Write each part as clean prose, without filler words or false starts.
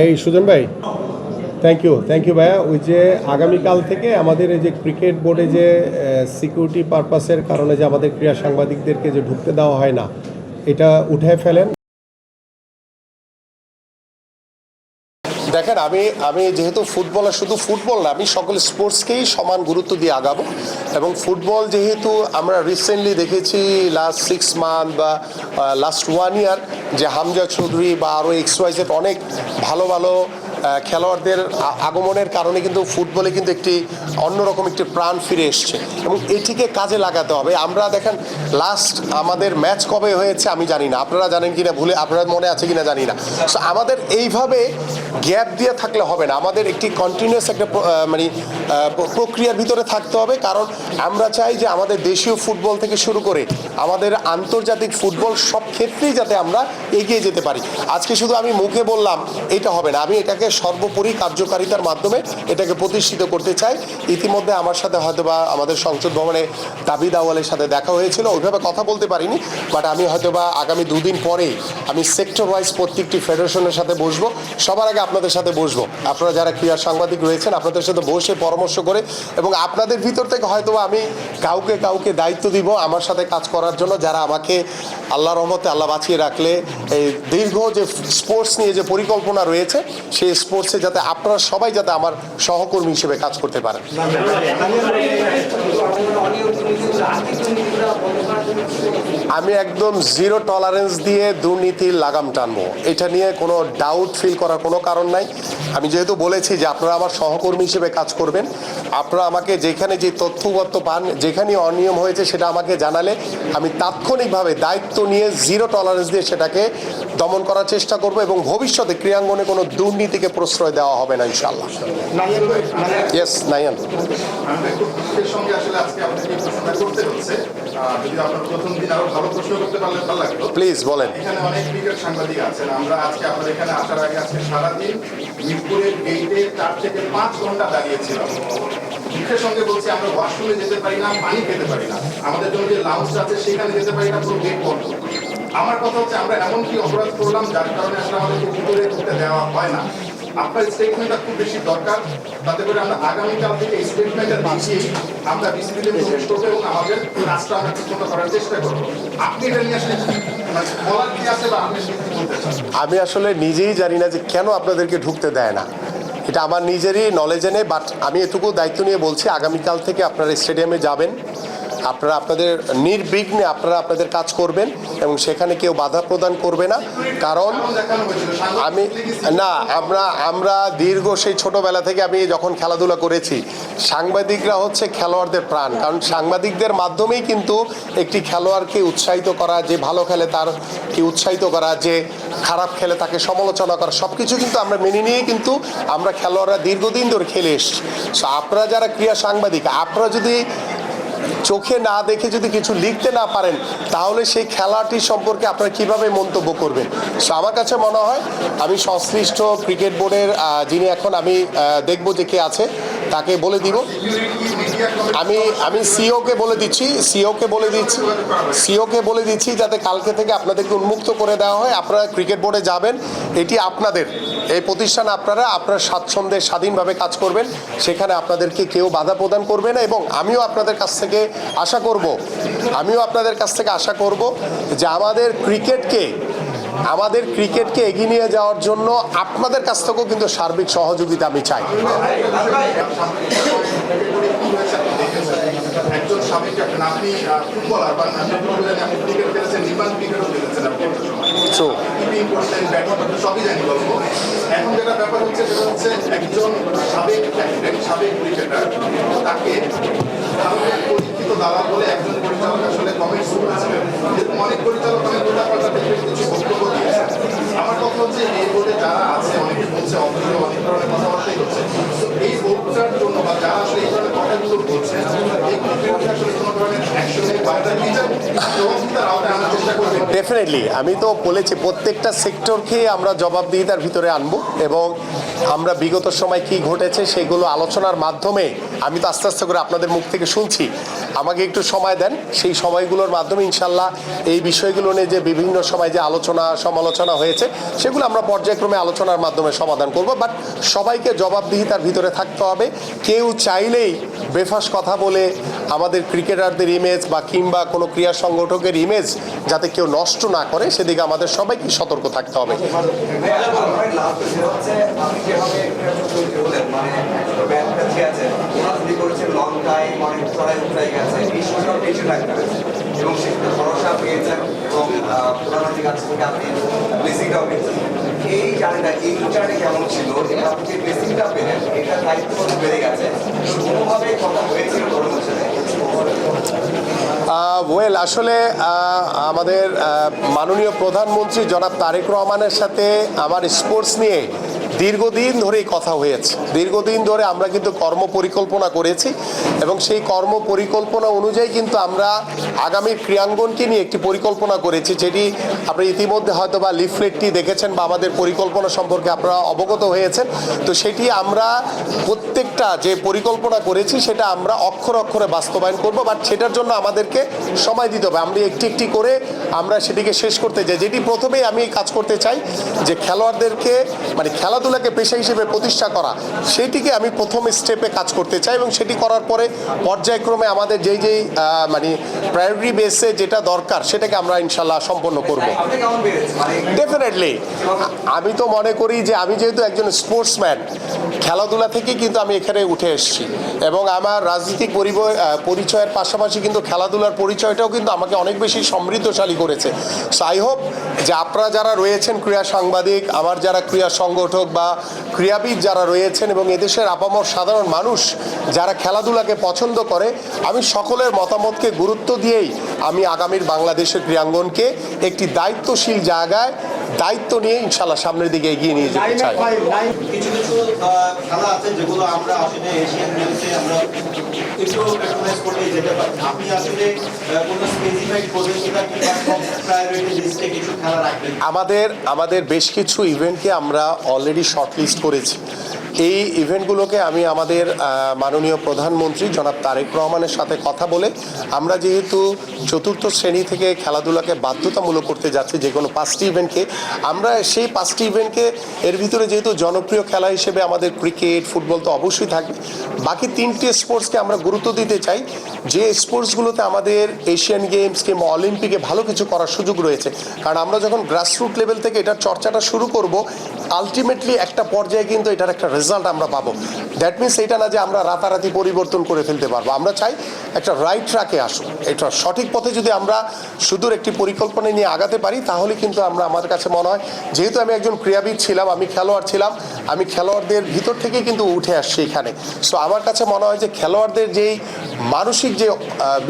এই সুজন ভাই, thank you ভাইয়া। ওই যে আগামীকাল থেকে আমাদের এই যে ক্রিকেট বোর্ডে যে সিকিউরিটি পারপাসের কারণে যে আমাদের ক্রীড়া সাংবাদিকদেরকে যে ঢুকতে দেওয়া হয় না, এটা উঠে ফেলেন। দেখেন, আমি যেহেতু ফুটবলার, শুধু ফুটবল না, আমি সকল স্পোর্টসকেই সমান গুরুত্ব দিয়ে আগাবো। এবং ফুটবল যেহেতু আমরা রিসেন্টলি দেখেছি লাস্ট 6 মান্থ বা লাস্ট 1 ইয়ার যে হামজা চৌধুরী বা আরও XYZ অনেক ভালো ভালো খেলোয়াড়দের আগমনের কারণে কিন্তু ফুটবলে কিন্তু একটি অন্যরকম একটি প্রাণ ফিরে এসছে এবং এটিকে কাজে লাগাতে হবে। আমরা দেখেন লাস্ট আমাদের ম্যাচ কবে হয়েছে আমি জানি না, আপনারা জানেন কিনা, ভুলে আপনার মনে আছে কিনা জানি না। সো আমাদের এইভাবে গ্যাপ দিয়ে থাকলে হবে না, আমাদের একটি কন্টিনিউয়াস একটা মানে প্রক্রিয়ার ভিতরে থাকতে হবে। কারণ আমরা চাই যে আমাদের দেশীয় ফুটবল থেকে শুরু করে আমাদের আন্তর্জাতিক ফুটবল সব ক্ষেত্রেই যাতে আমরা এগিয়ে যেতে পারি। আজকে শুধু আমি মুখে বললাম এটা হবে না, আমি এটাকে সর্বোপরি কার্যকারিতার মাধ্যমে এটাকে প্রতিষ্ঠিত করতে চাই। ইতিমধ্যে আমার সাথে হয়তো বা আমাদের সংসদ ভবনে দাবিদ আওয়ালের সাথে দেখা হয়েছিল, ওইভাবে কথা বলতে পারিনি, বাট আমি হয়তো বা আগামী 2 দিন পরেই আমি সেক্টর ওয়াইজ প্রত্যেকটি ফেডারেশনের সাথে বসবো। সবার আগে আপনাদের সাথে বসবো, আপনারা যারা ক্রীড়া সাংবাদিক রয়েছেন আপনাদের সাথে বসে পরামর্শ করে, এবং আপনাদের ভিতর থেকে হয়তো আমি কাউকে দায়িত্ব দিব আমার সাথে কাজ করার জন্য, যারা আমাকে আল্লাহর রহমতে আল্লাহ বাঁচিয়ে রাখলে এই দীর্ঘ যে স্পোর্টস নিয়ে যে পরিকল্পনা রয়েছে সেই স্পোর্টসে যাতে আপনারা সবাই যাতে আমার সহকর্মী হিসেবে কাজ করতে পারেন। আমি একদম জিরো টলারেন্স দিয়ে দুর্নীতির লাগাম টানবো, এটা নিয়ে কোনো ডাউট ফিল করার কোনো কারণ নাই। আমি যেহেতু বলেছি যে আপনারা আমার সহকর্মী হিসেবে কাজ করবেন, আপনারা আমাকে যেখানে যে তথ্যগত পান, যেখানে অনিয়ম হয়েছে সেটা আমাকে জানালে আমি তাৎক্ষণিকভাবে দায়িত্ব নিয়ে জিরো টলারেন্স দিয়ে সেটাকে দমন করার চেষ্টা করব এবং ভবিষ্যতে ক্রীড়াঙ্গনে কোনো দুর্নীতিকে প্রশ্রয় দেওয়া হবে না ইনশাআল্লাহ। ইয়েস নাইয়ান, প্লিজ বলেন। এখানে অনেক ক্রিকেট সাংবাদিক আছেন, আমরা আজকে আপনাদের এখানে আসার আগে আজকে সারাদিন মিরপুরের গেটে 4 থেকে 5 ঘন্টা দাঁড়িয়েছিলাম। মুখের সঙ্গে বলছি আমরা ওয়াশরুমে যেতে পারি না, পানি খেতে পারি না, আমাদের জন্য যে লাউঞ্জ আছে সেখানে যেতে পারি না, পুরো গেট বন্ধ। আমার কথা হচ্ছে আমরা এমন কি অপরাধ করলাম যার কারণে আসলে আমাদেরকে ভিতরে ঢুকতে দেওয়া হয় না? আপনার স্টেটমেন্টটা খুব বেশি দরকার, তাতে করে আমরা আগামীকাল থেকে এই স্টেটমেন্টটা দিচ্ছি, আমরা বিসিবিতে প্রবেশ করবো এবং আমাদের কাজটা আমরা ঠিকমতো করার চেষ্টা করবো। আপনি এটা নিয়ে আসলে বলার কি আছে বা আপনি বলতে চান? আমি আসলে নিজেই জানি না যে কেন আপনাদেরকে ঢুকতে দেয় না, এটা আমার নিজেরই নলেজে নেই। বাট আমি এটুকু দায়িত্ব নিয়ে বলছি, আগামীকাল থেকে আপনারা স্টেডিয়ামে যাবেন, আপনারা আপনাদের নির্বিঘ্নে আপনারা আপনাদের কাজ করবেন এবং সেখানে কেউ বাধা প্রদান করবে না। কারণ আমি না, আমরা দীর্ঘ সেই ছোটোবেলা থেকে আমি যখন খেলাধুলা করেছি, সাংবাদিকরা হচ্ছে খেলোয়াড়দের প্রাণ। কারণ সাংবাদিকদের মাধ্যমেই কিন্তু একটি খেলোয়াড়কে উৎসাহিত করা, যে ভালো খেলে তারকে উৎসাহিত করা, যে খারাপ খেলে তাকে সমালোচনা করা, সব কিছু কিন্তু আমরা মেনে নিয়েই কিন্তু আমরা খেলোয়াড়রা দীর্ঘদিন ধরে খেলে এসছি। সো আপনারা যারা ক্রীড়া সাংবাদিক, আপনারা যদি চোখে না দেখে যদি কিছু লিখতে না পারেন, তাহলে সেই খেলাটি সম্পর্কে আপনারা কিভাবে মন্তব্য করবেন? সো আমার কাছে মনে হয় আমি সংশ্লিষ্ট ক্রিকেট বোর্ডের যিনি এখন আমি দেখব যে কে আছে তাকে বলে দিব। আমি সিওকে বলে দিচ্ছি যাতে কালকে থেকে আপনাদেরকে উন্মুক্ত করে দেওয়া হয়। আপনারা ক্রিকেট বোর্ডে যাবেন, এটি আপনাদের এই প্রতিষ্ঠান, আপনারা স্বাচ্ছন্দ্যে স্বাধীনভাবে কাজ করবেন, সেখানে আপনাদেরকে কেউ বাধা প্রদান করবে না। এবং আমিও আপনাদের কাছ থেকে আশা করব যে আমাদের ক্রিকেটকে এগিয়ে নিয়ে যাওয়ার জন্য আপনাদের কাছ থেকেও কিন্তু সার্বিক সহযোগিতা আমি চাই। একজন সাবেক ক্যাপ্টেন, আপনি ফুটবলার বা ক্রিকেট খেলেছেন, নির্মাণ ক্রিকেটও খেলেছেন, আপনি সবই জানি বলবো। এখন যেটা ব্যাপার হচ্ছে সেটা হচ্ছে একজন সাবেক ক্যাপ্টেন, সাবেক ক্রিকেটার, তাকে পরীক্ষিত দালাল বলে একজন পরিচালক আসলে কমেন্টস করেছিলেন। যেরকম অনেক পরিচালক অনেক উল্টাপাল্টা দেখে কিছু বক্তব্য দিয়েছেন। আমার কথা হচ্ছে এই বোর্ডে যারা আছে অনেকে বলছে অভিযোগ অনেক ধরনের কথাবার্তাই হচ্ছে, এই বোর্ডটার জন্য বা যারা আসলে এই ধরনের কথাগুলো বলছেন, এইগুলোর বিরুদ্ধে আসলে কোনো ধরনের অ্যাকশনের বা বিচার জবাবদিহিতার আওতায় আনার চেষ্টা করবেন। ডেফিনেটলি আমি তো বলেছি প্রত্যেকটা সেক্টরকে আমরা জবাবদিহিতার ভিতরে আনবো এবং আমরা বিগত সময় কি ঘটেছে সেগুলো আলোচনার মাধ্যমে আমি তো আস্তে আস্তে করে আপনাদের মুখ থেকে শুনছি, আমাকে একটু সময় দেন, সেই সময়গুলোর মাধ্যমে ইনশাল্লাহ এই বিষয়গুলো নিয়ে যে বিভিন্ন সময় যে আলোচনা সমালোচনা হয়েছে সেগুলো আমরা পর্যায়ক্রমে আলোচনার মাধ্যমে সমাধান করব। বাট সবাইকে জবাবদিহিতার ভিতরে থাকতে হবে। কেউ চাইলেই বেফাস কথা বলে আমাদের ক্রিকেটারদের ইমেজ বা কিংবা কোনো ক্রীড়া সংগঠকের ইমেজ যাতে কেউ নষ্ট না করে সেদিকে আমাদের সবাইকে সতর্ক থাকতে হবে। এবং সেটা ভরসা পেয়েছেন এবং প্রধানমন্ত্রীর কাছ থেকে আপনি ব্লেসিংটাও পেয়েছেন। এই জার্নিটা কেমন ছিল? আপনি যে ব্লেসিংটা পেলেন এটার দায়িত্ব কত বেড়ে গেছে, কোনোভাবে কথা হয়েছিল ধর্মের সাথে? ওয়েল আসলে আমাদের মাননীয় প্রধানমন্ত্রী জনাব তারেক রহমানের সাথে আমার স্পোর্টস নিয়ে দীর্ঘদিন ধরেই কথা হয়েছে। দীর্ঘদিন ধরে আমরা কিন্তু কর্ম পরিকল্পনা করেছি এবং সেই কর্ম পরিকল্পনা অনুযায়ী কিন্তু আমরা আগামী ক্রীড়াঙ্গনকে নিয়ে একটি পরিকল্পনা করেছি, যেটি আপনি ইতিমধ্যে হয়তো বা লিফলেটটি দেখেছেন বা আমাদের পরিকল্পনা সম্পর্কে আপনারা অবগত হয়েছেন। তো সেটি আমরা প্রত্যেকটা যে পরিকল্পনা করেছি সেটা আমরা অক্ষরে অক্ষরে বাস্তবায়ন করব, বাট সেটার জন্য আমাদেরকে সময় দিতে হবে। আমরা একটি একটি করে আমরা সেটিকে শেষ করতে চাই। যেটি প্রথমেই আমি কাজ করতে চাই যে খেলোয়াড়দেরকে মানে খেলাধুলাকে পেশা হিসেবে প্রতিষ্ঠা করা, সেটিকে আমি প্রথম স্টেপে কাজ করতে চাই এবং সেটি করার পরে পর্যায়ক্রমে আমাদের যেই মানে প্রায়োরিটি বেসে যেটা দরকার সেটাকে আমরা ইনশাল্লাহ সম্পন্ন করব। ডেফিনেটলি আমি তো মনে করি যে আমি যেহেতু একজন স্পোর্টসম্যান, খেলাধুলা থেকে কিন্তু আমি এখানে উঠে এসেছি এবং আমার রাজনৈতিক পরিচয়ের পাশাপাশি কিন্তু খেলাধুলার পরিচয়টাও কিন্তু আমাকে অনেক বেশি সমৃদ্ধশালী করেছে। সো আই হোপ যে আপনারা যারা রয়েছেন ক্রীড়া সাংবাদিক, আমার যারা ক্রীড়া সংগঠক বা ক্রীড়াবিদ যারা রয়েছেন এবং এদেশের আপামর সাধারণ মানুষ যারা খেলাধুলাকে পছন্দ করে, আমি সকলের মতামতকে গুরুত্ব দিয়েই আমি আগামীর বাংলাদেশের ক্রীড়াঙ্গনকে একটি দায়িত্বশীল জায়গায় দায়িত্ব নিয়ে ইনশাল্লাহ সামনের দিকে এগিয়ে নিয়ে যেতে চাই। কিছু কিছু খেলা আছে যেগুলো আমরা আসলে এশিয়ান গেমসে আমরা একটু রেকগনাইজ করতে যেতে পারি। আপনি আসলে কোনো স্পেসিফাইড প্রতিযোগিতা কিংবা প্রায়োরিটি লিস্টে কিছু খেলা রাখবেন? আমাদের বেশ কিছু ইভেন্টকে আমরা অলরেডি শর্টলিস্ট করেছি। এই ইভেন্টগুলোকে আমি আমাদের মাননীয় প্রধানমন্ত্রী জনাব তারেক রহমানের সাথে কথা বলে আমরা যেহেতু চতুর্থ শ্রেণী থেকে খেলাধুলাকে বাধ্যতামূলক করতে যাচ্ছি যে কোনো 5টি ইভেন্টকে, আমরা সেই 5টি ইভেন্টকে এর ভিতরে যেহেতু জনপ্রিয় খেলা হিসেবে আমাদের ক্রিকেট ফুটবল তো অবশ্যই থাকবে, বাকি 3টি স্পোর্টসকে আমরা গুরুত্ব দিতে চাই যে স্পোর্টসগুলোতে আমাদের এশিয়ান গেমস কিংবা অলিম্পিকে ভালো কিছু করার সুযোগ রয়েছে। কারণ আমরা যখন গ্রাসরুট লেভেল থেকে এটার চর্চাটা শুরু করব, আলটিমেটলি একটা পর্যায়ে কিন্তু এটার একটা রেজাল্ট আমরা পাবো। দ্যাট মিনস এটা না যে আমরা রাতারাতি পরিবর্তন করে ফেলতে পারবো। আমরা চাই একটা রাইট ট্র্যাকে আসুক, এটা সঠিক পথে যদি আমরা সুদূর একটি পরিকল্পনা নিয়ে আগাতে পারি তাহলে কিন্তু আমরা, আমার কাছে মনে হয় যেহেতু আমি একজন ক্রীড়াবিদ ছিলাম, আমি খেলোয়াড় ছিলাম, আমি খেলোয়াড়দের ভিতর থেকে কিন্তু উঠে আসছি এখানে। সো আমার কাছে মনে হয় যে খেলোয়াড়দের যেই মানসিক যে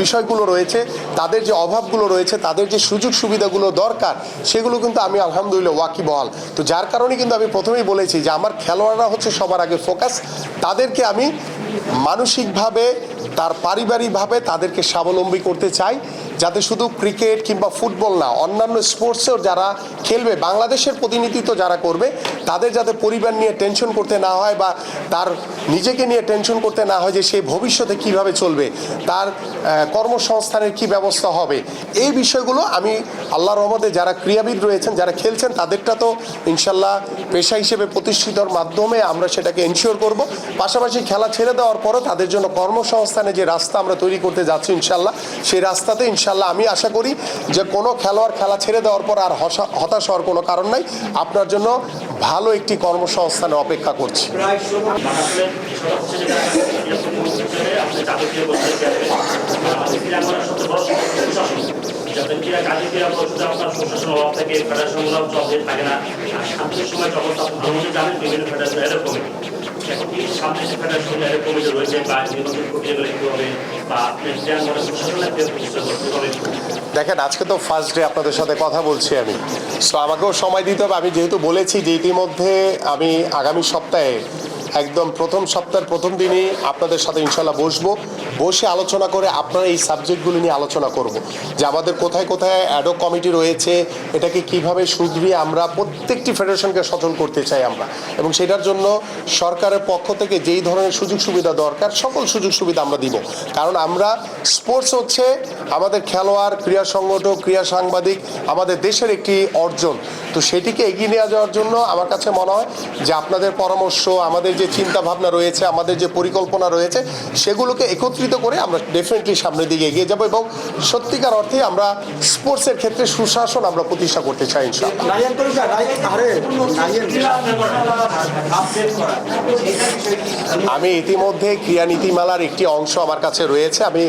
বিষয়গুলো রয়েছে, তাদের যে অভাবগুলো রয়েছে, তাদের যে সুযোগ সুবিধাগুলো দরকার সেগুলো কিন্তু আমি আলহামদুলিল্লাহ ওয়াকিবহাল। তো যার কারণে কিন্তু আমি প্রথমেই বলেছি যে আমার খেলোয়াড়রা হচ্ছে সবার আগে ফোকাস। তাদেরকে আমি মানসিকভাবে তার পারিবারিকভাবে তাদেরকে স্বাবলম্বী করতে চাই, যাতে শুধু ক্রিকেট কিংবা ফুটবল না, অন্যান্য স্পোর্টসেও যারা খেলবে, বাংলাদেশের প্রতিনিধিত্ব যারা করবে, তাদের যাতে পরিবার নিয়ে টেনশন করতে না হয় বা তার নিজেকে নিয়ে টেনশন করতে না হয় যে সে ভবিষ্যতে কিভাবে চলবে, তার কর্মসংস্থানের কি ব্যবস্থা হবে। এই বিষয়গুলো আমি আল্লাহর রহমতে যারা ক্রীড়াবিদ রয়েছেন, যারা খেলছেন, তাদেরটা তো ইনশাল্লাহ পেশা হিসেবে প্রতিষ্ঠিতর মাধ্যমে আমরা সেটাকে এনশিওর করব। পাশাপাশি খেলা ছেড়ে দেওয়ার পরও তাদের জন্য কর্মসংস্থানের যে রাস্তা আমরা তৈরি করতে যাচ্ছি ইনশাল্লাহ, সেই রাস্তাতে ইনশাল্লাহ আমি আশা করি যে কোনো খেলোয়াড় খেলা ছেড়ে দেওয়ার পর আর হতাশ হওয়ার কোনো কারণ নাই। আপনার জন্য ভালো একটি কর্মসংস্থানের অপেক্ষা করছি। দেখেন, আজকে তো ফার্স্ট ডে আপনাদের সাথে কথা বলছি আমি, সো আমাকেও সময় দিতে হবে। আমি যেহেতু বলেছি যে ইতিমধ্যে আমি আগামী সপ্তাহে একদম প্রথম সপ্তাহের প্রথম দিনই আপনাদের সাথে ইনশাল্লাহ বসে আলোচনা করে আপনারা এই সাবজেক্টগুলো নিয়ে আলোচনা করব যে আমাদের কোথায় কোথায় অ্যাডক কমিটি রয়েছে, এটাকে কিভাবে শুধরিয়ে আমরা প্রত্যেকটি ফেডারেশনকে সচল করতে চাই আমরা, এবং সেটার জন্য সরকারের পক্ষ থেকে যেই ধরনের সুযোগ সুবিধা দরকার সকল সুযোগ সুবিধা আমরা দিব। কারণ আমরা স্পোর্টস হচ্ছে আমাদের খেলোয়াড়, ক্রীড়া সংগঠক, ক্রীড়া সাংবাদিক, আমাদের দেশের একটি অর্জন। তো সেটিকে এগিয়ে নিয়ে যাওয়ার জন্য আমার কাছে মনে হয় যে আপনাদের পরামর্শ, আমাদের যে চিন্তা ভাবনা রয়েছে, আমাদের যে পরিকল্পনা রয়েছে, সেগুলোকে একত্রিত করে আমরা ডেফিনেটলি সামনের দিকে এগিয়ে যাব এবং সত্যিকার অর্থে আমরা স্পোর্টসের ক্ষেত্রে সুশাসন আমরা প্রতিষ্ঠা করতে চাই ইনশাআল্লাহ। আমি ইতিমধ্যে ক্রীড়া নীতিমালার একটি অংশ আমার কাছে রয়েছে, আমি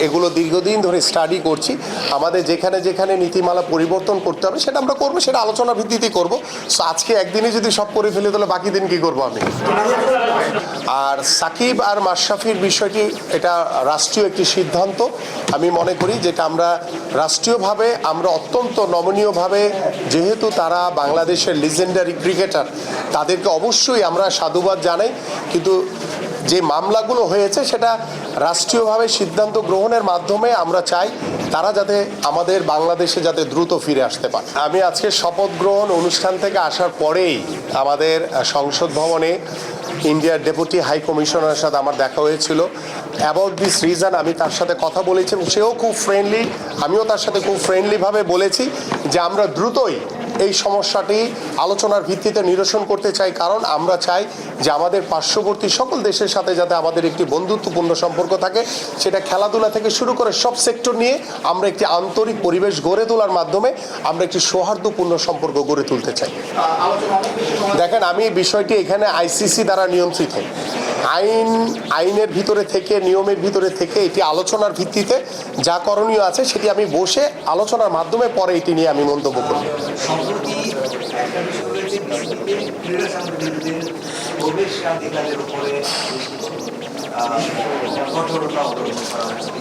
এগুলো দীর্ঘদিন ধরে স্টাডি করছি। আমাদের যেখানে যেখানে নীতিমালা পরিবর্তন করতে হবে সেটা আমরা করবো, সেটা আলোচনার ভিত্তিতেই করবো। সো আজকে একদিনে যদি সব করে ফেলে তাহলে বাকি দিন কী করবো আমি। আর সাকিব আর মাশরাফির বিষয়টি এটা রাষ্ট্রীয় একটি সিদ্ধান্ত। আমি মনে করি যেটা আমরা রাষ্ট্রীয়ভাবে আমরা অত্যন্ত নমনীয়ভাবে, যেহেতু তারা বাংলাদেশের লিজেন্ডারি ক্রিকেটার, তাদেরকে অবশ্যই আমরা সাধুবাদ জানাই, কিন্তু যে মামলাগুলো হয়েছে সেটা রাষ্ট্রীয়ভাবে সিদ্ধান্ত গ্রহণের মাধ্যমে আমরা চাই তারা যাতে আমাদের বাংলাদেশে যাতে দ্রুত ফিরে আসতে পারে। আমি আজকে শপথ গ্রহণ অনুষ্ঠান থেকে আসার পরেই আমাদের সংসদ ভবনে ইন্ডিয়ার ডেপুটি হাই কমিশনারের সাথে আমার দেখা হয়েছিল। অ্যাবাউট দিস রিজন আমি তার সাথে কথা বলেছি এবং সেও খুব ফ্রেন্ডলি, আমিও তার সাথে খুব ফ্রেন্ডলিভাবে বলেছি যে আমরা দ্রুতই এই সমস্যাটি আলোচনার ভিত্তিতে নিরসন করতে চাই, কারণ আমরা চাই যে আমাদের পার্শ্ববর্তী সকল দেশের সাথে যাতে আমাদের একটি বন্ধুত্বপূর্ণ সম্পর্ক থাকে, সেটা খেলাধুলা থেকে শুরু করে সব সেক্টর নিয়ে আমরা একটি আন্তরিক পরিবেশ গড়ে তোলার মাধ্যমে আমরা একটি সৌহার্দ্যপূর্ণ সম্পর্ক গড়ে তুলতে চাই। দেখেন, আমি বিষয়টি এখানে আইসিসি দ্বারা নিয়ন্ত্রিত। আইনের ভিতরে থেকে, নিয়মের ভিতরে থেকে এটি আলোচনার ভিত্তিতে যা করণীয় আছে সেটি আমি বসে আলোচনার মাধ্যমে পরে এটি নিয়ে আমি মন্তব্য করব। সম্প্রতি একটা বিষয় রয়েছে, বিসিবিতে ক্রীড়া সাংবাদিকদের প্রবেশাধিকারের উপরে কঠোরতা অবলম্বন করা হয়েছে।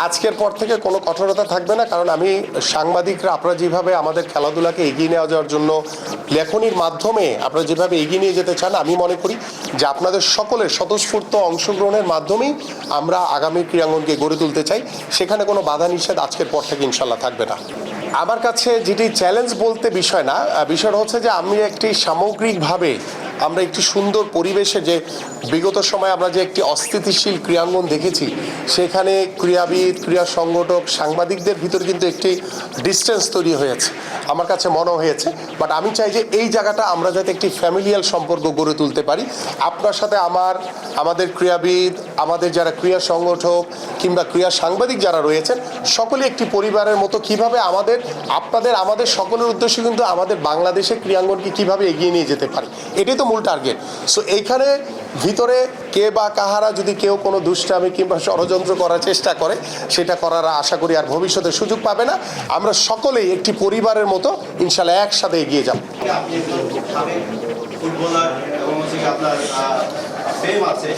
আজকের পর থেকে কোনো কঠোরতা থাকবে না, কারণ আমি সাংবাদিকরা আপনারা যেভাবে আমাদের খেলাধুলাকে এগিয়ে নিয়ে যাওয়ার জন্য লেখনির মাধ্যমে আপনারা যেভাবে এগিয়ে নিয়ে যেতে চান, আমি মনে করি যে আপনাদের সকলের স্বতঃস্ফূর্ত অংশগ্রহণের মাধ্যমেই আমরা আগামী ক্রীড়াঙ্গনকে গড়ে তুলতে চাই। সেখানে কোনো বাধা নিষেধ আজকের পর থেকে ইনশাল্লাহ থাকবে না। আমার কাছে যেটি চ্যালেঞ্জ বলতে বিষয় না, বিষয়টা হচ্ছে যে আমি একটি সামগ্রিকভাবে আমরা একটি সুন্দর পরিবেশে, যে বিগত সময়ে আমরা যে একটি অস্থিতিশীল ক্রীড়াঙ্গন দেখেছি, সেখানে ক্রীড়াবিদ, ক্রীড়া সংগঠক, সাংবাদিকদের ভিতরে কিন্তু একটি ডিস্টেন্স তৈরি হয়েছে আমার কাছে মনে হয়েছে। বাট আমি চাই যে এই জায়গাটা আমরা যাতে একটি ফ্যামিলিয়াল সম্পর্ক গড়ে তুলতে পারি। আপনার সাথে আমাদের ক্রীড়াবিদ, আমাদের যারা ক্রীড়া সংগঠক কিংবা ক্রীড়া সাংবাদিক যারা রয়েছেন, সকলে একটি পরিবারের মতো কিভাবে আমাদের সকলের উদ্দেশ্যে কিন্তু আমাদের বাংলাদেশের ক্রীড়াঙ্গনকে কিভাবে এগিয়ে নিয়ে যেতে পারি, এটাই তো মূল টার্গেট। সো এইখানে ভিতরে কে বা কাহারা যদি কেউ কোনো দুষ্টামি কিংবা ষড়যন্ত্র করার চেষ্টা করে, সেটা করার আশা করি আর ভবিষ্যতে সুযোগ পাবে না। আমরা সকলেই একটি পরিবারের মতো ইনশাল্লাহ একসাথে এগিয়ে যাব। আপনি একজন ফুটবলার এবং হচ্ছে আপনার ফেম আছে,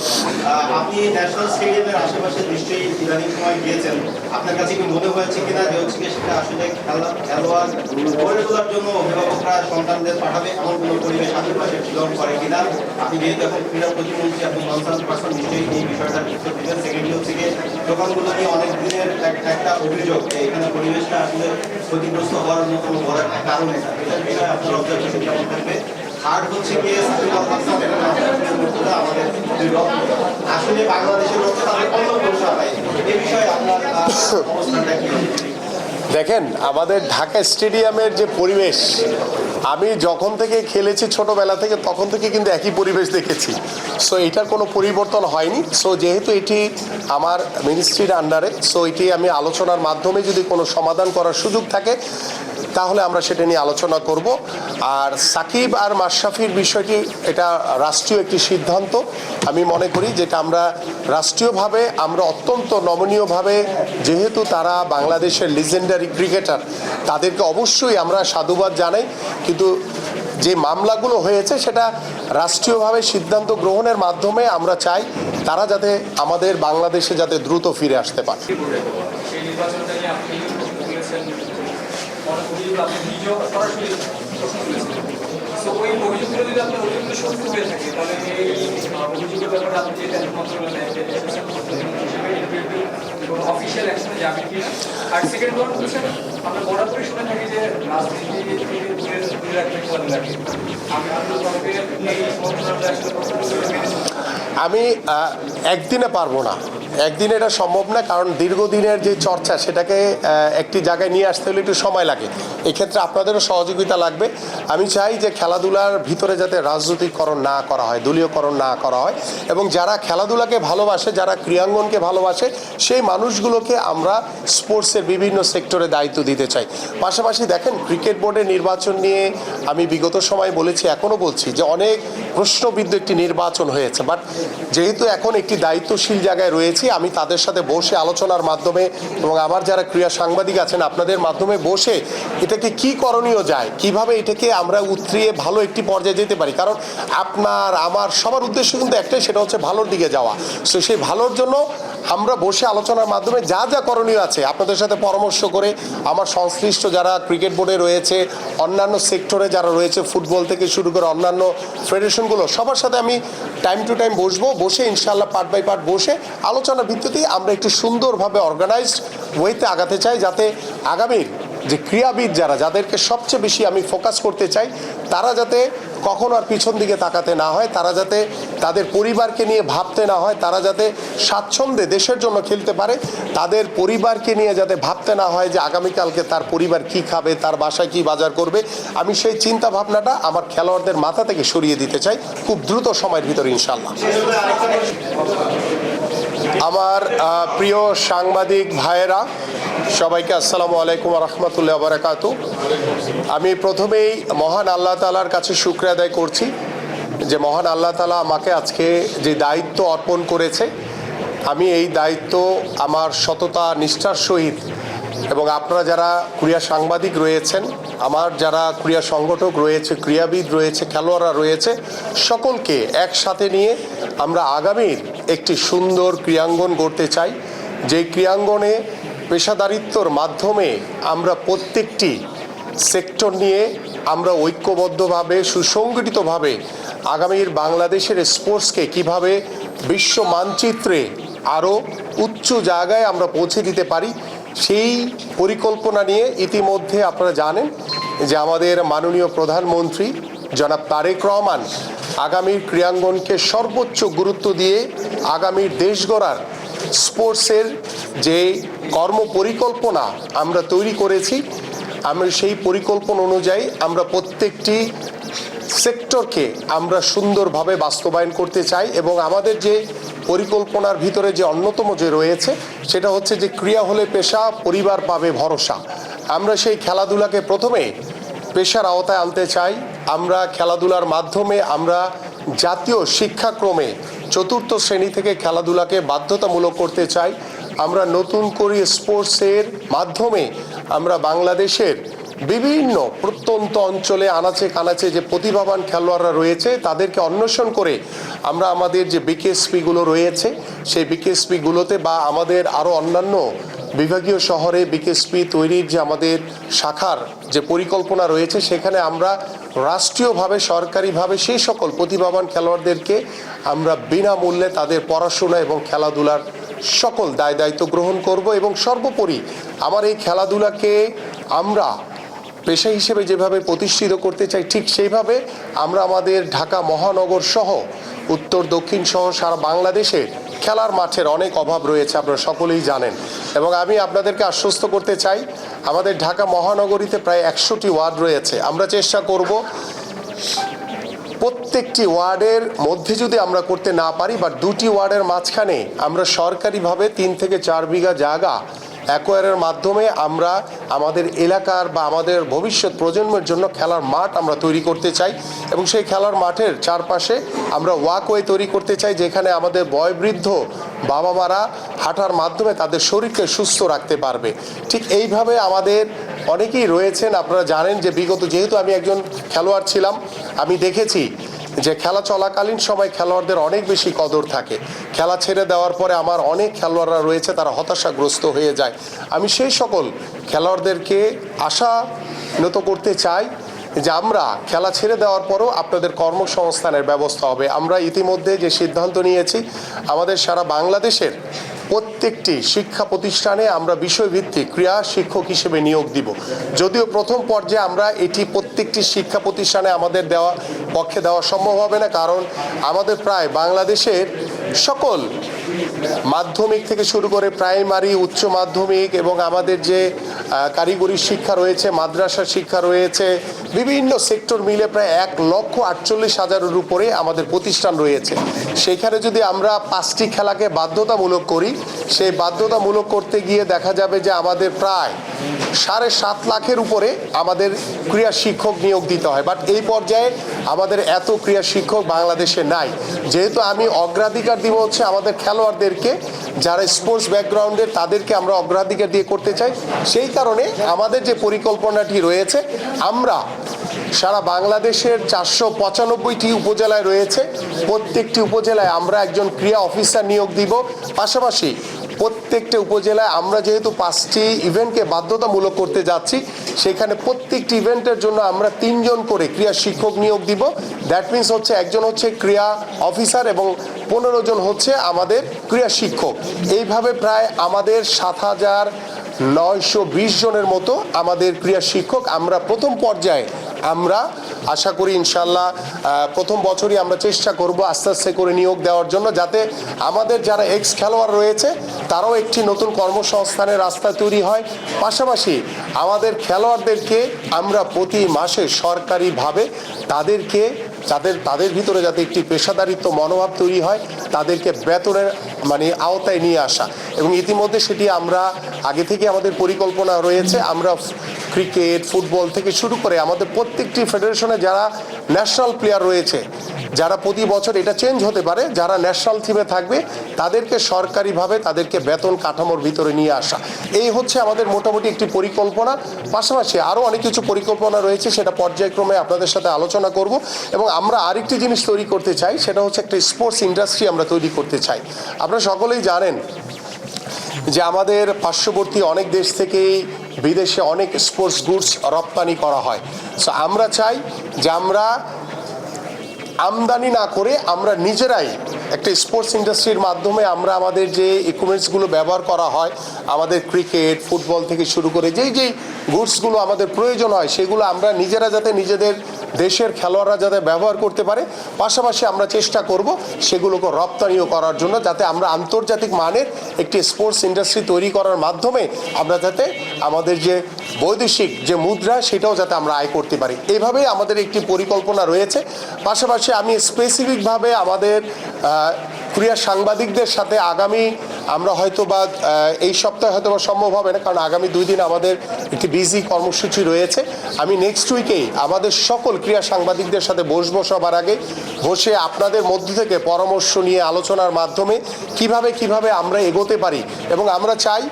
আপনি ন্যাশনাল স্টেডিয়ামের আশেপাশে নিশ্চয়ই ইদানিং সময় গিয়েছেন। আপনার কাছে কি মনে হয়েছে কিনা যে হচ্ছে সেটা আসলে খেলোয়াড় গড়ে তোলার জন্য অভিভাবকরা সন্তানদের পাঠাবে এমন কোনো পরিবেশ আশেপাশে ফিল করে কিনা? আপনি যেহেতু এখন ক্রীড়া প্রতিমন্ত্রী, আপনি কনসার্ন পারসন, নিশ্চয়ই এই বিষয়টা উত্তর দিবেন। সেকেন্ডলি হচ্ছে গিয়ে দোকানগুলো নিয়ে অনেক দিনের একটা অভিযোগ যে এখানে পরিবেশটা আসলে ক্ষতিগ্রস্ত হওয়ার মতো বড় একটা কারণ এটা বিষয়ে আপনার অবজারভেশন কেমন থাকবে? আর হচ্ছে গিয়ে আমাদের আসলে বাংলাদেশের রক্ত তাদের অন্য পরিষেবা পায়, এই বিষয়ে আপনার অবস্থানটা কি? দেখেন, আমাদের ঢাকা স্টেডিয়ামের যে পরিবেশ, আমি যখন থেকে খেলেছি ছোটবেলা থেকে, তখন থেকে কিন্তু একই পরিবেশ দেখেছি। সো এটার কোনো পরিবর্তন হয়নি। সো যেহেতু এটি আমার মিনিস্ট্রির আন্ডারে, সো এটি আমি আলোচনার মাধ্যমে যদি কোনো সমাধান করার সুযোগ থাকে তাহলে আমরা সেটা নিয়ে আলোচনা করব। আর সাকিব আর মাশরাফির বিষয়টি এটা রাষ্ট্রীয় একটি সিদ্ধান্ত। আমি মনে করি যেটা আমরা রাষ্ট্রীয়ভাবে আমরা অত্যন্ত নমনীয়ভাবে, যেহেতু তারা বাংলাদেশের লিজেন্ডারি ক্রিকেটার, তাদেরকে অবশ্যই আমরা সাধুবাদ জানাই, কিন্তু যে মামলাগুলো হয়েছে সেটা রাষ্ট্রীয়ভাবে সিদ্ধান্ত গ্রহণের মাধ্যমে আমরা চাই তারা যাতে আমাদের বাংলাদেশে যাতে দ্রুত ফিরে আসতে পারে। আপনি ভিডিও সরাসরি প্রশ্ন তুলেছেন। তো ওই অভিযোগগুলো যদি আপনি অভিযোগগুলো উপস্থিত হয়ে থাকে তাহলে এই অভিযোগের ব্যাপারে আপনি যেটা মন্ত্রণালয়ে কোনো অফিসিয়াল অ্যাকশনে যাবে কিনা? আর সেকেন্ড ওয়ান হচ্ছে আমরা বরাবরই শুনে থাকি যে রাজনীতি থেকে দূরে রাখতে লাগে আমি এই মন্ত্রণালয় আসলে প্রশ্নগুলো মেনে আমি একদিনে পারবো না, একদিনে এটা সম্ভব না, কারণ দীর্ঘদিনের যে চর্চা সেটাকে একটি জায়গায় নিয়ে আসতে হলে একটু সময় লাগে। এক্ষেত্রে আপনাদেরও সহযোগিতা লাগবে। আমি চাই যে খেলাধুলার ভিতরে যাতে রাজনৈতিকরণ না করা হয়, দলীয়করণ না করা হয়, এবং যারা খেলাধুলাকে ভালোবাসে, যারা ক্রীড়াঙ্গনকে ভালোবাসে, সেই মানুষগুলোকে আমরা স্পোর্টসের বিভিন্ন সেক্টরে দায়িত্ব দিতে চাই। পাশাপাশি দেখেন, ক্রিকেট বোর্ডের নির্বাচন নিয়ে আমি বিগত সময় বলেছি, এখনও বলছি যে অনেক প্রশ্নবিদ্ধ একটি নির্বাচন হয়েছে, বাট যেহেতু এখন একটি দায়িত্বশীল জায়গায় রয়েছি, আমি তাদের সাথে বসে আলোচনার মাধ্যমে এবং আমার যারা ক্রীড়া সাংবাদিক আছেন আপনাদের মাধ্যমে বসে এটাকে কি করণীয় যায়, কিভাবে এটাকে আমরা উতরিয়ে ভালো একটি পর্যায়ে যেতে পারি। কারণ আপনার আমার সবার উদ্দেশ্য কিন্তু একটাই, সেটা হচ্ছে ভালোর দিকে যাওয়া। সো সেই ভালোর জন্য আমরা বসে আলোচনার মাধ্যমে যা যা করণীয় আছে আপনাদের সাথে পরামর্শ করে, আমার সংশ্লিষ্ট যারা ক্রিকেট বোর্ডে রয়েছে, অন্যান্য সেক্টরে যারা রয়েছে, ফুটবল থেকে শুরু করে অন্যান্য ফেডারেশনগুলো, সবার সাথে আমি টাইম টু টাইম বসবো, বসে ইনশাআল্লাহ পার্ট বাই পার্ট বসে আলোচনার ভিত্তিতেই আমরা একটু সুন্দরভাবে অর্গানাইজড ওয়েতে আগাতে চাই, যাতে আগামীর যে ক্রীড়াবিদ যাদেরকে সবচেয়ে বেশি আমি ফোকাস করতে চাই, তারা যাতে কখনো আর পিছন দিকে তাকাতে না হয়, তারা যাতে তাদের পরিবারকে নিয়ে ভাবতে না হয়, তারা যাতে স্বাচ্ছন্দ্যে দেশের জন্য খেলতে পারে, তাদের পরিবারকে নিয়ে যাতে ভাবতে না হয় যে আগামীকালকে তার পরিবার কি খাবে, তার বাসায় কি বাজার করবে। আমি সেই চিন্তা ভাবনাটা আমার খেলোয়াড়দের মাথা থেকে সরিয়ে দিতে চাই খুব দ্রুত সময়ের ভিতরে ইনশাল্লাহ। আমার প্রিয় সাংবাদিক ভাইয়েরা, সবাইকে আসসালামু আলাইকুম রহমতুল্লাহ বারাকাতু। আমি প্রথমেই মহান আল্লাহ তাআলার কাছে শুকরিয়া আদায় করছি যে মহান আল্লাহ তাআলা আমাকে আজকে যে দায়িত্ব অর্পণ করেছে, আমি এই দায়িত্ব আমার সততা নিষ্ঠার সহিত, এবং আপনারা যারা ক্রীড়া সাংবাদিক রয়েছেন, আমার যারা ক্রীড়া সংগঠক রয়েছে, ক্রীড়াবিদ রয়েছে, খেলোয়াড়রা রয়েছে, সকলকে একসাথে নিয়ে আমরা আগামীর একটি সুন্দর ক্রীড়াঙ্গন গড়তে চাই, যেই ক্রীড়াঙ্গনে পেশাদারিত্বর মাধ্যমে আমরা প্রত্যেকটি সেক্টর নিয়ে আমরা ঐক্যবদ্ধভাবে সুসংগঠিতভাবে আগামীর বাংলাদেশের স্পোর্টসকে কিভাবে বিশ্ব মানচিত্রে আরও উচ্চ জায়গায় আমরা পৌঁছে দিতে পারি, সেই পরিকল্পনা নিয়ে ইতিমধ্যে আপনারা জানেন যে আমাদের মাননীয় প্রধানমন্ত্রী জনাব তারেক রহমান আগামীর ক্রীড়াঙ্গনকে সর্বোচ্চ গুরুত্ব দিয়ে আগামীর দেশ গড়ার স্পোর্টসের যে কর্মপরিকল্পনা আমরা তৈরি করেছি, আমরা সেই পরিকল্পনা অনুযায়ী আমরা প্রত্যেকটি সেক্টরকে আমরা সুন্দরভাবে বাস্তবায়ন করতে চাই। এবং আমাদের যে পরিকল্পনার ভিতরে যে অন্যতম যে রয়েছে সেটা হচ্ছে যে ক্রীড়া হলে পেশা, পরিবার পাবে ভরসা। আমরা সেই খেলাধুলাকে প্রথমে পেশার আওতায় আনতে চাই। আমরা খেলাধুলার মাধ্যমে আমরা জাতীয় শিক্ষাক্রমে ৪র্থ শ্রেণী থেকে খেলাধুলাকে বাধ্যতামূলক করতে চাই। আমরা নতুন করে স্পোর্টসের মাধ্যমে আমরা বাংলাদেশের বিভিন্ন প্রত্যন্ত অঞ্চলে আনাচে কানাচে যে প্রতিভাবান খেলোয়াড়রা রয়েছে তাদেরকে অন্বেষণ করে আমরা আমাদের যে বিকেএসপিগুলো রয়েছে সেই বিকেএসপিগুলোতে বা আমাদের আরও অন্যান্য বিভাগীয় শহরে বিকেএসপি তৈরির যে আমাদের শাখার যে পরিকল্পনা রয়েছে সেখানে আমরা রাষ্ট্রীয়ভাবে সরকারিভাবে সেই সকল প্রতিভাবান খেলোয়াড়দেরকে আমরা বিনামূল্যে তাদের পড়াশোনা এবং খেলাধুলার সকল দায় দায়িত্ব গ্রহণ করব। এবং সর্বোপরি আমার এই খেলাধুলাকে আমরা পেশা হিসেবে যেভাবে প্রতিষ্ঠিত করতে চাই ঠিক সেইভাবে আমরা আমাদের ঢাকা মহানগর সহ উত্তর দক্ষিণ সহ সারা বাংলাদেশে খেলার মাঠের অনেক অভাব রয়েছে, আপনারা সকলেই জানেন। এবং আমি আপনাদেরকে আশ্বস্ত করতে চাই আমাদের ঢাকা মহানগরীতে প্রায় 100টি ওয়ার্ড রয়েছে। আমরা চেষ্টা করব প্রত্যেকটি ওয়ার্ডের মধ্যে যদি আমরা করতে না পারি বা 2টি ওয়ার্ডের মাঝখানে আমরা সরকারিভাবে 3 থেকে 4 বিঘা জায়গা অ্যাকোয়ারের মাধ্যমে আমরা আমাদের এলাকার বা আমাদের ভবিষ্যৎ প্রজন্মের জন্য খেলার মাঠ আমরা তৈরি করতে চাই। এবং সেই খেলার মাঠের চারপাশে আমরা ওয়াকওয়ে তৈরি করতে চাই যেখানে আমাদের বয়োবৃদ্ধ বাবা মারা হাঁটার মাধ্যমে তাদের শরীরকে সুস্থ রাখতে পারবে। ঠিক এইভাবে আমাদের অনেকেই রয়েছেন, আপনারা জানেন যে বিগত যেহেতু আমি একজন খেলোয়াড় ছিলাম, আমি দেখেছি যে খেলা চলাকালীন সময় খেলোয়াড়দের অনেক বেশি কদর থাকে। খেলা ছেড়ে দেওয়ার পরে আমার অনেক খেলোয়াড়রা রয়েছে তারা হতাশাগ্রস্ত হয়ে যায়। আমি সেই সকল খেলোয়াড়দেরকে আশান্বিত করতে চাই যে আমরা খেলা ছেড়ে দেওয়ার পরও আপনাদের কর্মসংস্থানের ব্যবস্থা হবে। আমরা ইতিমধ্যে যে সিদ্ধান্ত নিয়েছি, আমাদের সারা বাংলাদেশের প্রত্যেকটি শিক্ষা প্রতিষ্ঠানে আমরা বিষয়ভিত্তিক ক্রীড়া শিক্ষক হিসেবে নিয়োগ দিব। যদিও প্রথম পর্যায়ে আমরা এটি প্রত্যেকটি শিক্ষা প্রতিষ্ঠানে আমাদের পক্ষে দেওয়া সম্ভব হবে না, কারণ আমাদের প্রায় বাংলাদেশের সকল মাধ্যমিক থেকে শুরু করে প্রাইমারি, উচ্চ মাধ্যমিক এবং আমাদের যে কারিগরি শিক্ষা রয়েছে, মাদ্রাসা শিক্ষা রয়েছে, বিভিন্ন সেক্টর মিলে প্রায় 1,48,000-এর উপরে আমাদের প্রতিষ্ঠান রয়েছে। সেইখানে যদি আমরা 5টি খেলাকে বাধ্যতামূলক করি, সেই বাধ্যতামূলক করতে গিয়ে দেখা যাবে যে আমাদের প্রায় 7.5 লাখের উপরে আমাদের ক্রীড়া শিক্ষক নিয়োগ দিতে হয়। বাট এই পর্যায়ে আমাদের এত ক্রীড়া শিক্ষক বাংলাদেশে নাই। যেহেতু আমি অগ্রাধিকার দিব হচ্ছে আমাদের খেলোয়াড়দেরকে, যারা স্পোর্টস ব্যাকগ্রাউন্ডের, তাদেরকে আমরা অগ্রাধিকার দিয়ে করতে চাই। সেই কারণে আমাদের যে পরিকল্পনাটি রয়েছে, আমরা সারা বাংলাদেশের 495টি উপজেলায় রয়েছে, প্রত্যেকটি উপজেলায় আমরা একজন ক্রীড়া অফিসার নিয়োগ দিব। পাশাপাশি প্রত্যেকটা উপজেলায় আমরা যেহেতু 5টি ইভেন্টকে বাধ্যতামূলক করতে যাচ্ছি, সেখানে প্রত্যেকটি ইভেন্টের জন্য আমরা 3 জন করে ক্রীড়া শিক্ষক নিয়োগ দিব। দ্যাট মিনস হচ্ছে একজন হচ্ছে ক্রীড়া অফিসার এবং 15 জন হচ্ছে আমাদের ক্রীড়া শিক্ষক। এইভাবে প্রায় আমাদের 7,920 জনের মতো আমাদের ক্রীড়া শিক্ষক আমরা প্রথম পর্যায়ে আমরা আশা করি ইনশাল্লাহ প্রথম বছরই আমরা চেষ্টা করব আস্তে আস্তে করে নিয়োগ দেওয়ার জন্য, যাতে আমাদের যারা এক্স খেলোয়াড় রয়েছে তারাও একটি নতুন কর্মসংস্থানের রাস্তা তৈরি হয়। পাশাপাশি আমাদের খেলোয়াড়দেরকে আমরা প্রতি মাসে সরকারিভাবে তাদের ভিতরে যাতে একটি পেশাদারিত্ব মনোভাব তৈরি হয়, তাদেরকে বেতনের আওতায় নিয়ে আসা। এবং ইতিমধ্যে সেটি আমরা আগে থেকে আমাদের পরিকল্পনা রয়েছে। আমরা ক্রিকেট, ফুটবল থেকে শুরু করে আমাদের প্রত্যেকটি ফেডারেশনে যারা ন্যাশনাল প্লেয়ার রয়েছে, যারা প্রতি বছর এটা চেঞ্জ হতে পারে, যারা ন্যাশনাল টিমে থাকবে, তাদেরকে সরকারিভাবে তাদেরকে বেতন কাঠামোর ভিতরে নিয়ে আসা। এই হচ্ছে আমাদের মোটামুটি একটি পরিকল্পনা। পাশাপাশি আরও অনেক কিছু পরিকল্পনা রয়েছে, সেটা পর্যায়ক্রমে আপনাদের সাথে আলোচনা করব। এবং আমরা আরেকটি জিনিস তৈরি করতে চাই, সেটা হচ্ছে একটা স্পোর্টস ইন্ডাস্ট্রি আমরা তৈরি করতে চাই। আপনারা সকলেই জানেন যে আমাদের পার্শ্ববর্তী অনেক দেশ থেকেই বিদেশে অনেক স্পোর্টস গুডস রপ্তানি করা হয়। সো আমরা চাই যে আমরা আমদানি না করে আমরা নিজেরাই একটা স্পোর্টস ইন্ডাস্ট্রির মাধ্যমে আমরা আমাদের যে ইকুইপমেন্টসগুলো ব্যবহার করা হয়, আমাদের ক্রিকেট, ফুটবল থেকে শুরু করে যেই গুডসগুলো আমাদের প্রয়োজন হয়, সেগুলো আমরা নিজেরা যাতে নিজেদের দেশের খেলোয়াড়রা যাতে ব্যবহার করতে পারে, পাশাপাশি আমরা চেষ্টা করব সেগুলোকে রপ্তানিও করার জন্য, যাতে আমরা আন্তর্জাতিক মানের একটি স্পোর্টস ইন্ডাস্ট্রি তৈরি করার মাধ্যমে আমরা যাতে আমাদের যে বৈদেশিক যে মুদ্রা, সেটাও যাতে আমরা আয় করতে পারি। এইভাবেই আমাদের একটি পরিকল্পনা রয়েছে। পাশাপাশি আমি স্পেসিফিকভাবে আমাদের ক্রীড়া সাংবাদিকদের সাথে আমরা হয়তো বা এই সপ্তাহে হয়তো বা সম্ভব হবে না, কারণ আগামী 2 দিন আমাদের একটি বিজি কর্মসূচি রয়েছে। আমি নেক্সট উইকেই আমাদের সকল ক্রীড়া সাংবাদিকদের সাথে বসবো, সবার আগে বসে আপনাদের মধ্য থেকে পরামর্শ নিয়ে আলোচনার মাধ্যমে কিভাবে আমরা এগোতে পারি। এবং আমরা চাই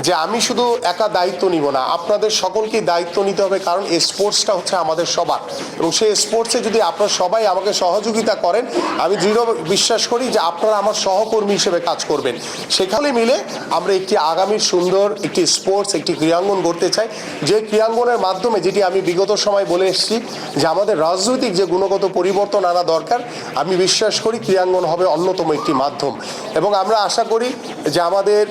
যে আমি শুধু একা দায়িত্ব নিব না, আপনাদের সকলকেই দায়িত্ব নিতে হবে, কারণ এই স্পোর্টসটা হচ্ছে আমাদের সবার। এবং সেই স্পোর্টসে যদি আপনারা সবাই আমাকে সহযোগিতা করেন, আমি দৃঢ় বিশ্বাস করি যে আপনারা আমার সহকর্মী হিসেবে কাজ করবেন। সেখানে মিলে আমরা একটি আগামী সুন্দর একটি স্পোর্টস, একটি ক্রীড়াঙ্গন গড়তে চাই, যে ক্রীড়াঙ্গনের মাধ্যমে, যেটি আমি বিগত সময় বলে এসেছি, যে আমাদের রাজনৈতিক যে গুণগত পরিবর্তন আনা দরকার, আমি বিশ্বাস করি ক্রীড়াঙ্গন হবে অন্যতম একটি মাধ্যম। এবং আমরা আশা করি যে আমাদের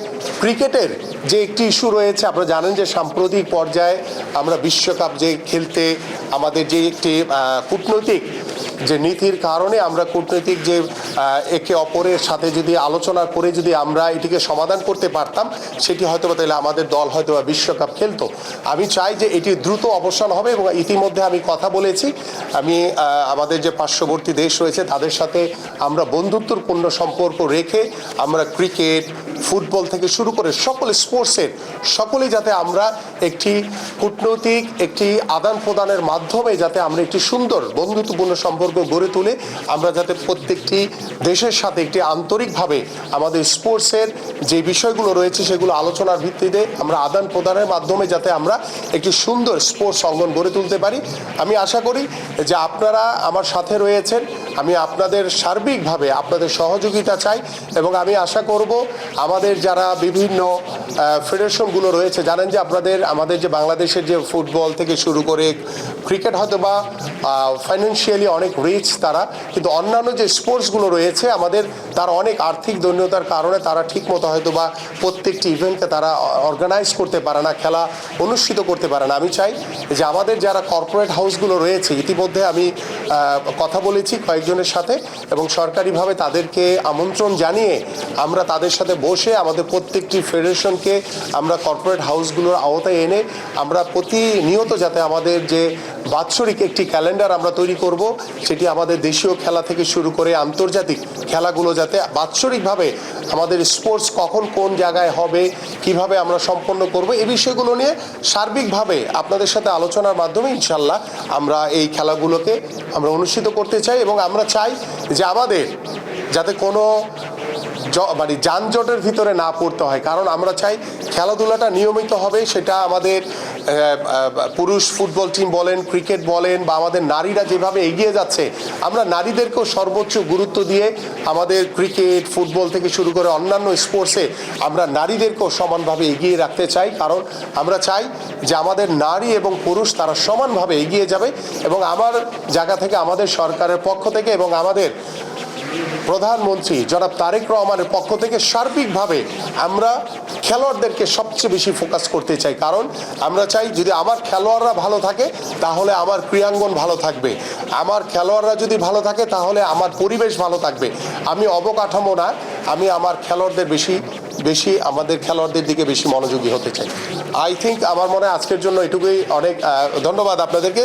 ক্রিকেটের যে একটি ইস্যু রয়েছে, আপনারা জানেন যে সাম্প্রতিক পর্যায়ে আমরা বিশ্বকাপ যে খেলতে আমাদের যে একটি কূটনৈতিক যে নীতির কারণে আমরা কূটনৈতিক যে একে অপরের সাথে যদি আলোচনা করে যদি আমরা এটিকে সমাধান করতে পারতাম, সেটি হয়তো তাহলে আমাদের দল হয়তো বিশ্বকাপ খেলতো। আমি চাই যে এটি দ্রুত অবসান হবে। এবং ইতিমধ্যে আমি কথা বলেছি, আমি আমাদের যে পার্শ্ববর্তী দেশ রয়েছে তাদের সাথে আমরা বন্ধুত্বপূর্ণ সম্পর্ক রেখে আমরা ক্রিকেট, ফুটবল থেকে শুরু করে সকল স্পোর্টসের সকলেই যাতে আমরা একটি কূটনৈতিক একটি আদান প্রদানের মাধ্যমে যাতে আমরা একটি সুন্দর বন্ধুত্বপূর্ণ সম্পর্ক গড়ে তুলে আমরা যাতে প্রত্যেকটি দেশের সাথে একটি আন্তরিকভাবে আমাদের স্পোর্টসের যে বিষয়গুলো রয়েছে সেগুলো আলোচনার ভিত্তিতে আমরা আদান প্রদানের মাধ্যমে যাতে আমরা একটি সুন্দর স্পোর্টস অঙ্গন গড়ে তুলতে পারি। আমি আশা করি যে আপনারা আমার সাথে রয়েছেন, আমি আপনাদের সার্বিকভাবে আপনাদের সহযোগিতা চাই এবং আমি আশা করব আমাদের যারা বিভিন্ন ফেডারেশনগুলো রয়েছে, জানেন যে আমাদের যে বাংলাদেশের যে ফুটবল থেকে শুরু করে ক্রিকেট হয়তো বা ফাইন্যান্সিয়ালি অনেক রিচ তারা, কিন্তু অন্যান্য যে স্পোর্টসগুলো রয়েছে আমাদের তার অনেক আর্থিক দৈন্যতার কারণে তারা ঠিকমতো হয়তো বা প্রত্যেকটি ইভেন্টকে তারা অর্গানাইজ করতে পারে না, খেলা অনুষ্ঠিত করতে পারে না। আমি চাই যে আমাদের যারা কর্পোরেট হাউসগুলো রয়েছে, ইতিমধ্যে আমি কথা বলেছি কয়েকজনের সাথে এবং সরকারিভাবে তাদেরকে আমন্ত্রণ জানিয়ে আমরা তাদের সাথে বসে আমাদের প্রত্যেকটি ফেডারেশনকে আমরা কর্পোরেট হাউসগুলোর আওতায় এনে আমরা প্রতিনিয়ত যাতে আমাদের যে বাৎসরিক একটি ক্যালেন্ডার আমরা তৈরি করব, সেটি আমাদের দেশীয় খেলা থেকে শুরু করে আন্তর্জাতিক খেলাগুলো যাতে বাৎসরিকভাবে আমাদের স্পোর্টস কখন কোন জায়গায় হবে, কিভাবে আমরা সম্পন্ন করব, এই বিষয়গুলো নিয়ে সার্বিকভাবে আপনাদের সাথে আলোচনার মাধ্যমে ইনশাল্লাহ আমরা এই খেলাগুলোকে আমরা অনুষ্ঠিত করতে চাই এবং আমরা চাই যে আমাদের যাতে কোনো মানে যানজটের ভিতরে না পড়তে হয়। কারণ আমরা চাই খেলাধুলাটা নিয়মিত হবে, সেটা আমাদের পুরুষ ফুটবল টিম বলেন, ক্রিকেট বলেন, বা আমাদের নারীরা যেভাবে এগিয়ে যাচ্ছে, আমরা নারীদেরকেও সর্বোচ্চ গুরুত্ব দিয়ে আমাদের ক্রিকেট ফুটবল থেকে শুরু করে অন্যান্য স্পোর্টসে আমরা নারীদেরকেও সমানভাবে এগিয়ে রাখতে চাই। কারণ আমরা চাই যে আমাদের নারী এবং পুরুষ তারা সমানভাবে এগিয়ে যাবে এবং আমার জায়গা থেকে আমাদের সরকারের পক্ষ থেকে এবং আমাদের প্রধানমন্ত্রী জনাব তারেক রহমানের পক্ষ থেকে সার্বিকভাবে আমরা খেলোয়াড়দেরকে সবচেয়ে বেশি ফোকাস করতে চাই। কারণ আমরা চাই যদি আমার খেলোয়াড়রা ভালো থাকে তাহলে আমার ক্রীড়াঙ্গন ভালো থাকবে, আমার খেলোয়াড়রা যদি ভালো থাকে তাহলে আমার পরিবেশ ভালো থাকবে। আমি অবকাঠামো না, আমি আমার খেলোয়াড়দের বেশি আমাদের খেলোয়াড়দের দিকে বেশি মনোযোগী হতে চাই। আই থিঙ্ক আমার মনে হয় আজকের জন্য এটুকুই। অনেক ধন্যবাদ আপনাদেরকে।